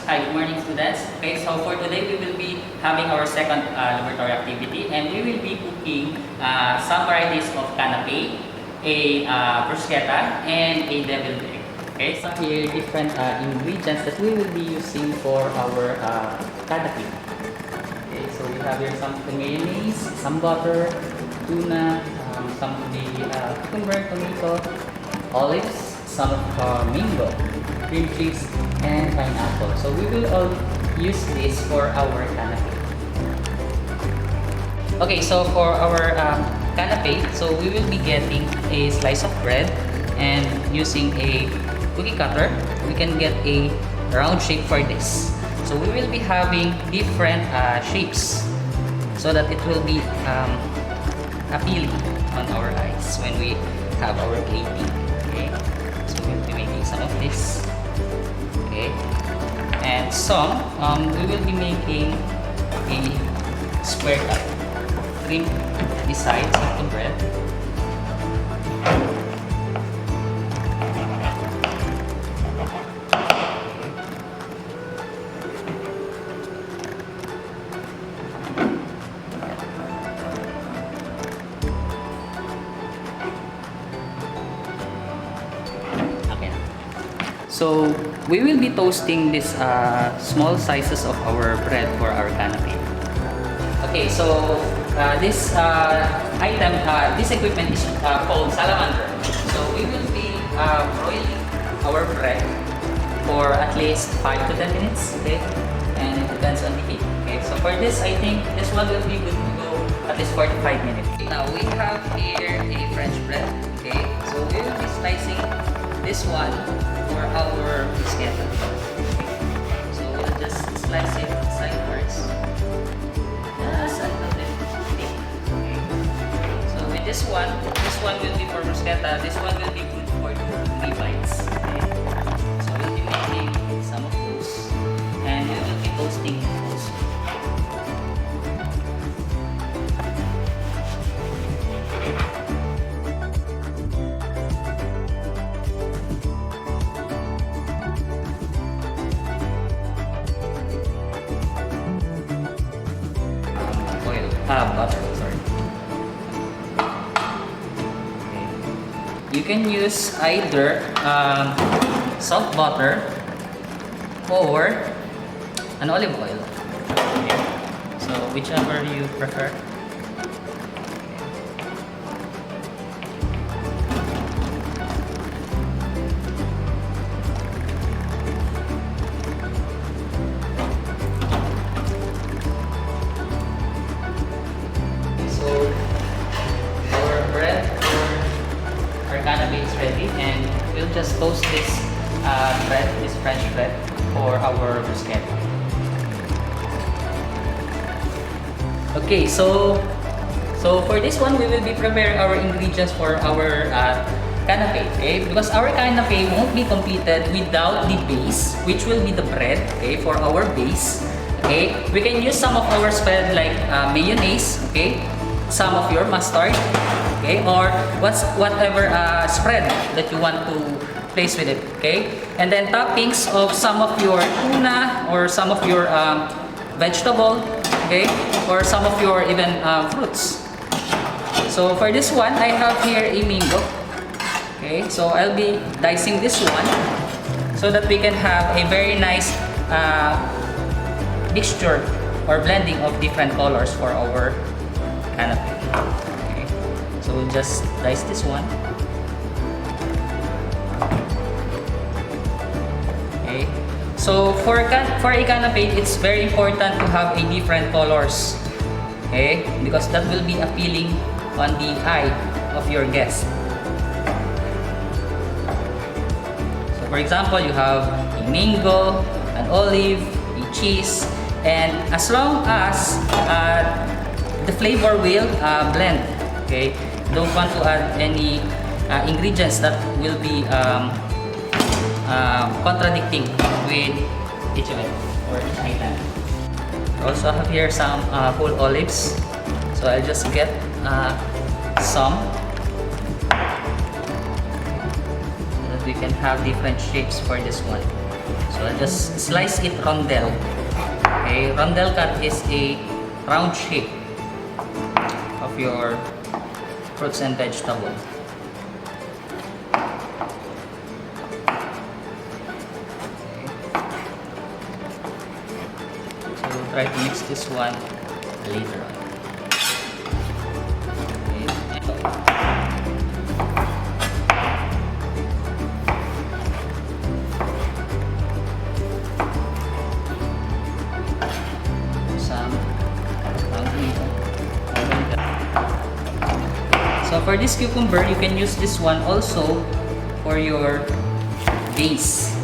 Hi, good morning students. Okay, so for today we will be having our second laboratory activity, and we will be cooking some varieties of canape, a bruschetta, and a deviled egg. Okay, so here different ingredients that we will be using for our canape. Okay, so we have here some mayonnaise, some butter, tuna, some of the cucumber, tomato, olives, some of mango, cream cheese, and pineapple. So we will all use this for our canape. Okay, so for our canape, so we will be getting a slice of bread, and using a cookie cutter, we can get a round shape for this. So we will be having different shapes so that it will be appealing on our eyes when we have our plating. Okay, so we'll be making some of this. Okay, and some we will be making a square cut, trim the sides of the bread. So we will be toasting these small sizes of our bread for our canape. Okay, so this item, this equipment is called salamander. So we will be broiling our bread for at least 5 to 10 minutes. Okay, and it depends on the heat. Okay, so for this, I think this one will be good to go at least 45 minutes. Now we have here a French bread. Okay, so we will be slicing this one for our bruschetta. So we'll just slice it sideways. Just a little bit thick. Okay. So with this one will be for bruschetta. This one will be good for 2-3 bites. Okay. So we'll be making some of those, and we will be toasting those. Butter, sorry. Okay. You can use either salt butter or an olive oil. Okay. So whichever you prefer. Canape is ready, and we'll just toast this bread, this French bread, for our bruschetta. Okay, so for this one, we will be preparing our ingredients for our canape. Okay, because our canape won't be completed without the base, which will be the bread. Okay, for our base. Okay, we can use some of our spread like mayonnaise. Okay, some of your mustard. Okay, or whatever spread that you want to place with it. Okay, and then toppings of some of your tuna or some of your vegetable. Okay, or some of your even fruits. So for this one, I have here a mango. Okay, so I'll be dicing this one so that we can have a very nice mixture or blending of different colors for our canape. So we'll just dice this one. Okay. So for a canape, it's very important to have a different colors. Okay, because that will be appealing on the eye of your guest. So for example, you have a mango, an olive, a cheese, and as long as the flavor will blend. Okay. Don't want to add any ingredients that will be contradicting with each of it or each item. I also have here some whole olives, so I'll just get some so that we can have different shapes for this one. So I'll just slice it rondelle. Okay, rondelle cut is a round shape of your fruits and vegetables. So we'll try to mix this one later on. So for this cucumber, you can use this one also for your base.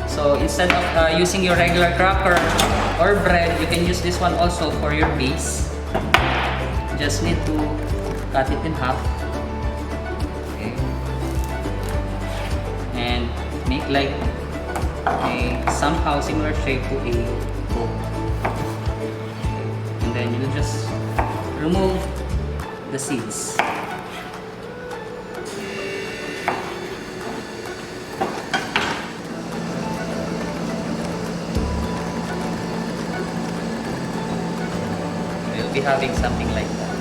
So instead of using your regular cracker or bread, you can use this one also for your base. Just need to cut it in half. Okay. And make like a somehow similar shape to a bowl. And then you just remove the seeds. We'll be having something like that.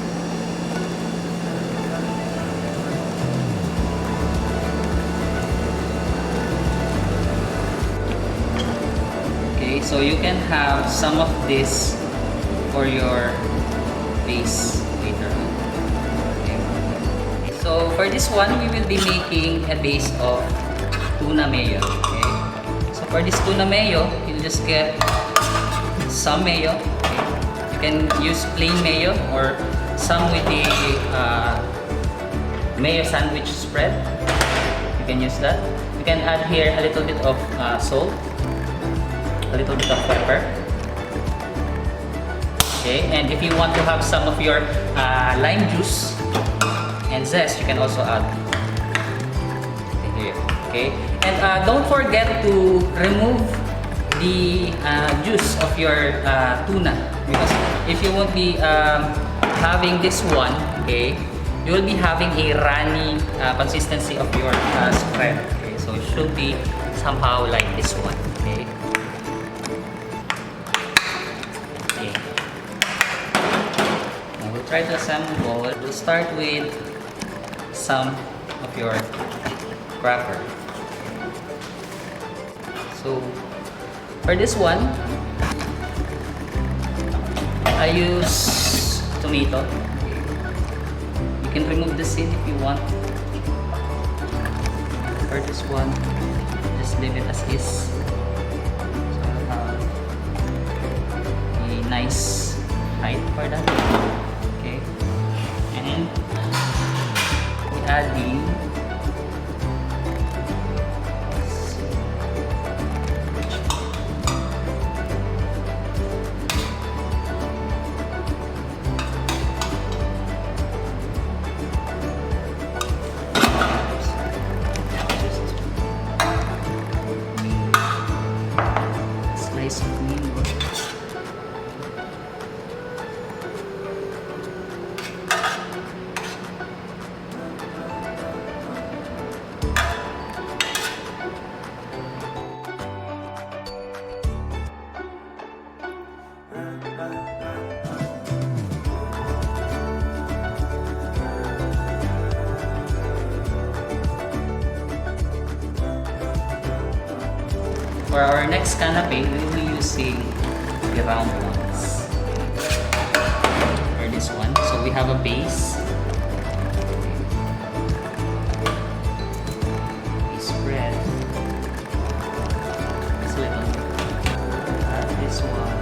Okay, so you can have some of this for your base later on. So for this one, we will be making a base of tuna mayo. Okay. So for this tuna mayo, you'll just get some mayo. Okay. You can use plain mayo or some with the mayo sandwich spread. You can use that. You can add here a little bit of salt, a little bit of pepper. Okay, and if you want to have some of your lime juice and zest, you can also add here. Okay, and don't forget to remove the juice of your tuna, because if you won't be having this one, okay, you will be having a runny consistency of your spread. Okay, so it should be somehow like this one. Okay. Okay. Now we'll try to assemble. We'll start with some of your cracker. So for this one, I use tomato. You can remove the seed if you want. For this one, just leave it as is. So I'll have a nice height for that. Okay, and adding slice of mango. For our next canapé, we will be using the round ones. For this one, so we have a base. We spread this little. Add this one.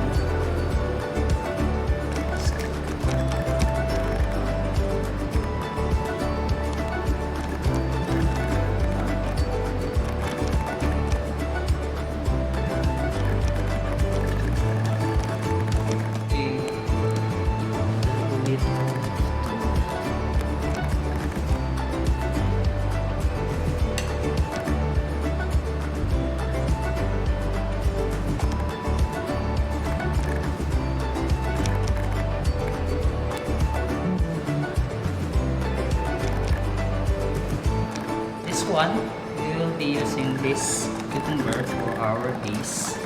One, we will be using this cucumber for our base.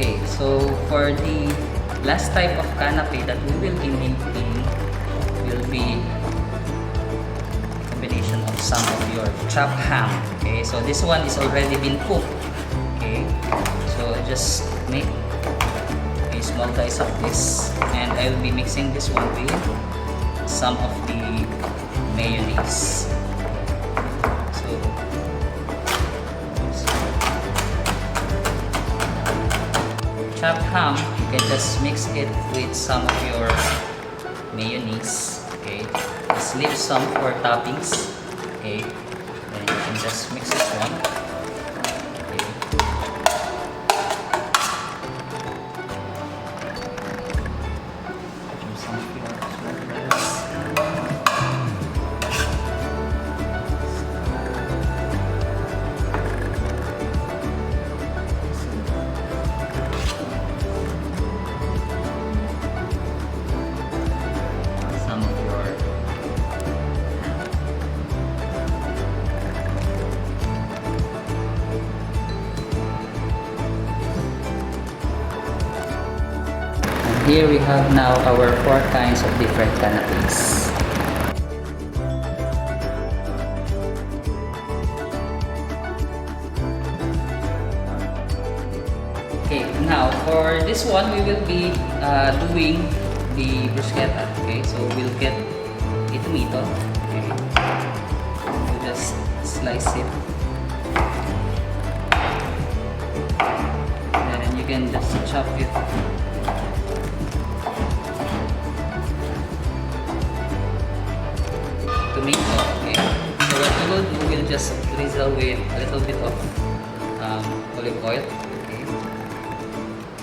Okay, so for the last type of canapé that we will be making will be a combination of some of your chopped ham. Okay, so this one is already been cooked. Okay, so just make a small dice of this, and I will be mixing this one with some of the mayonnaise. Chopped ham, you can just mix it with some of your mayonnaise. Okay, just leave some for toppings. Okay, then you can just mix this one. Okay. Some Here we have now our 4 kinds of different canapes. Okay, now for this one we will be doing the bruschetta. Okay, so we'll get a tomato. Okay, we'll just slice it. And you can just chop it. Tomato. Okay, so what we will do, we'll just drizzle with a little bit of olive oil. Okay,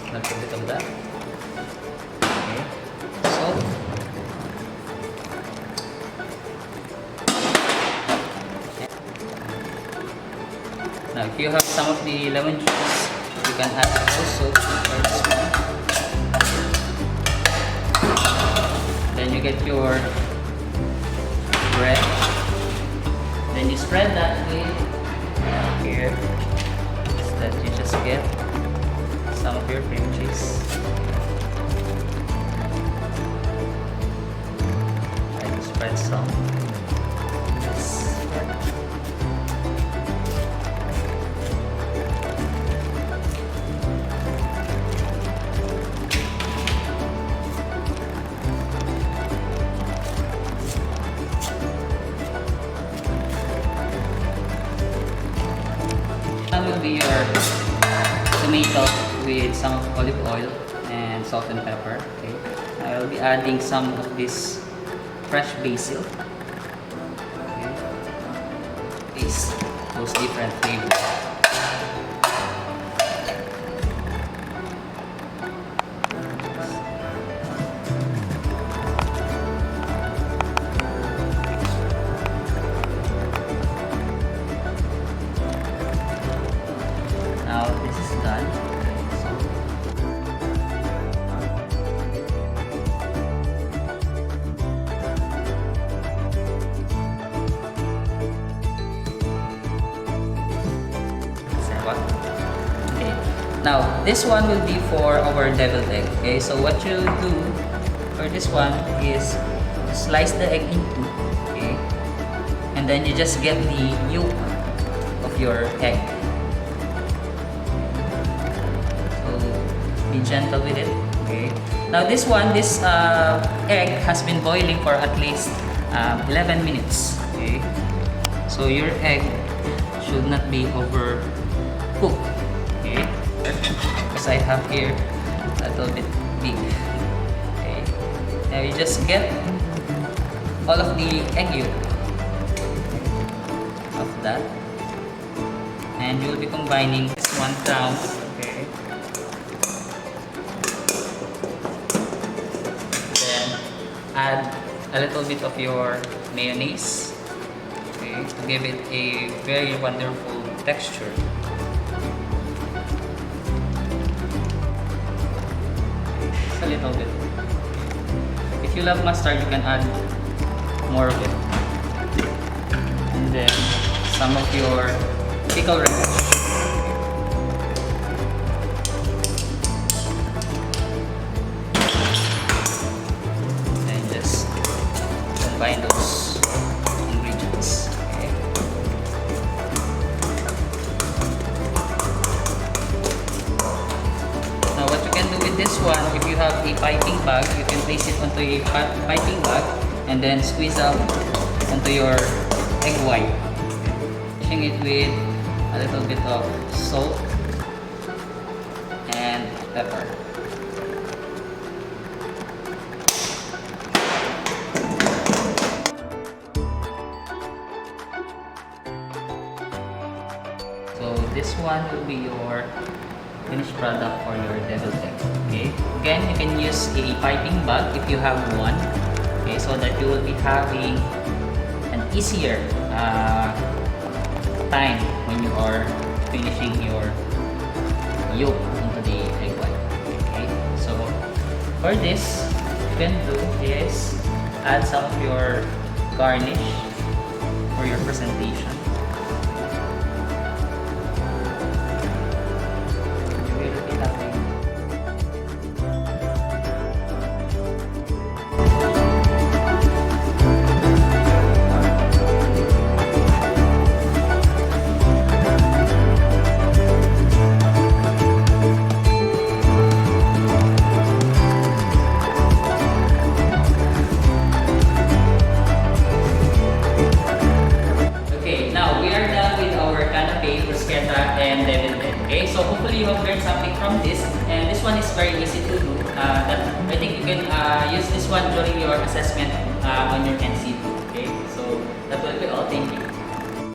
a little bit of that. Okay, salt. Now, if you have some of the lemon juice, you can add it also for this one. Then you get your bread, then you spread that with here, so that you just get some of your cream cheese. Try to spread some. That will be your tomato with some olive oil and salt and pepper. Okay, I will be adding some of this fresh basil. Okay, taste those different flavors. Now this is done. Okay. Now this one will be for our deviled egg. Okay, so what you'll do for this one is slice the egg in two. Okay, and then you just get the yolk of your egg. Be gentle with it. Okay. Now this one, this egg has been boiling for at least 11 minutes. Okay. So your egg should not be overcooked. Okay. Because I have here a little bit big. Okay. Now you just get all of the egg yolk of that, and you will be combining this one down. Okay. add a little bit of your mayonnaise, okay, to give it a very wonderful texture. Just a little bit. If you love mustard, you can add more of it. And then some of your pickled relish. And just combine those ingredients. Okay. Now what you can do with this one, if you have a piping bag, you can place it onto a piping bag and then squeeze out onto your egg white. Mixing it with a little bit of salt and pepper. So this one will be your finished product for your deviled egg. Okay. Again, you can use a piping bag if you have one. Okay, so that you will be having an easier time when you are finishing your yolk into the egg white. Okay, so for this, you can do is add some of your garnish for your presentation. You will be having and deviled egg. Okay, so hopefully you have learned something from this, and this one is very easy to do. That I think you can use this one during your assessment on your NC2. Okay, so that will be all.